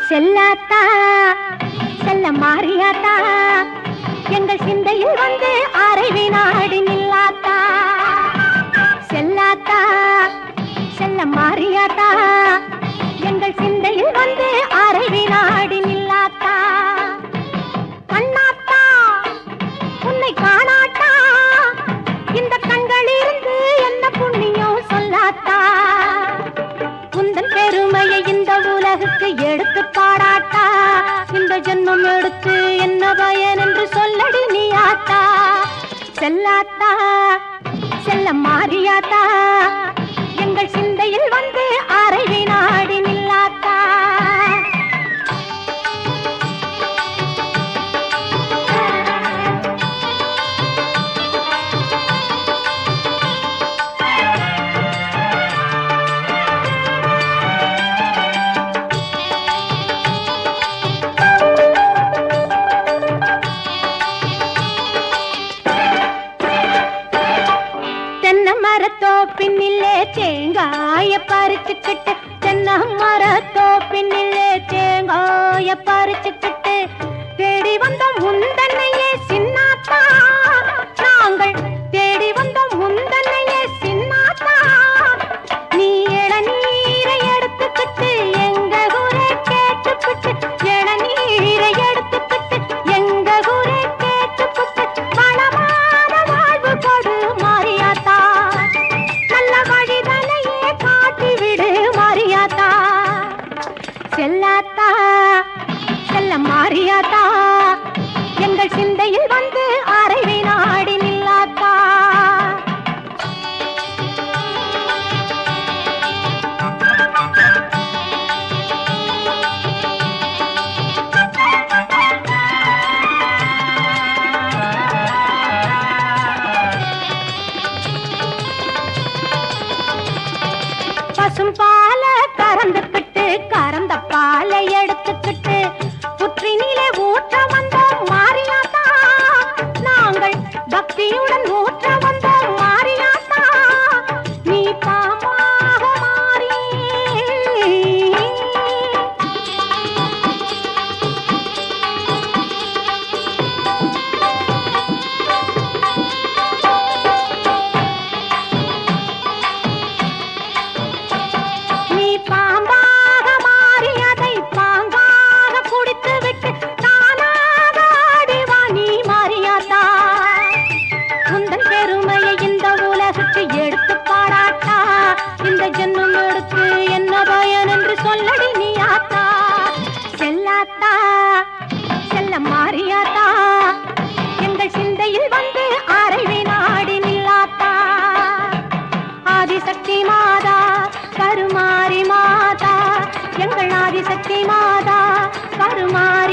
செல்லாத்தா செல்ல மாறியாத்தா எங்கள் சிந்தையில் வந்து அரை வினாடி நில்லாத்தா. செல்லாத்தா செல்ல மாறியாத்தா எங்கள் சிந்தையில் வந்து அரை வினாடி நில்லாத்தா. கண்ணாத்தா உன்னை காணாட்டா இந்த கண்களிலிருந்து என்ன புண்ணியம் சொல்லாத்தா. உந்தன் பெருமையை இந்த உலகுக்கு எடுத்து பாடாட்டா. இந்த ஜென்மம் எடுத்து என்ன பயன் என்று சொல்லடி நீ ஆத்தா. செல்லாத்தா செல்ல மாறியாத்தா எங்கள் சிந்தையில் வந்து அரை வினாடி நில்லாத்தா. பின்னிலே தேங்காய பறிச்சுக்கிட்டு தென்னை மரத்தோ பின்னிலே தேங்காய பறிச்சுக்கிட்டு தேடி வந்தோம் முந்தன்னையே சின்னாத்தா. நாங்கள் தேடி வந்தோம் முந்தன்னையே சின்னாத்தா. நீ இளநீரை எடுத்துக்கிட்டு எங்க ஊரை கேட்டுக்கிட்டு இளநீரை எடுத்துக்கிட்டு எங்க ஊரை கேட்டுக்கிட்டு வளமான வாழ்வு கொடு மாறியாத்தா. செல்லாத்தா செல்ல மாறியாத்தா எங்கள் சிந்தையில் வந்து அரை வினாடி நில்லாத்தா. பசும் பால கறந்துக்கிட்டு கறந்த பாலை எடுத்துக்கிட்டு புற்றினிலே ஊற்ற வந்தோம் மாறியாத்தா. நாங்கள் பக்தியுடன் ஊற்ற வந்தோம் மாறியாத்தா. நீ பாமாக மாறி சொல்லடி நீ ஆத்தா. செல்லாத்தா செல்ல மாறியாத்தா எங்கள் சிந்தையில் வந்து அரை வினாடி நில்லாத்தா. ஆதிசக்தி மாதா கருமாரி மாதா எங்கள் ஆதிசக்தி மாதா கருமாரி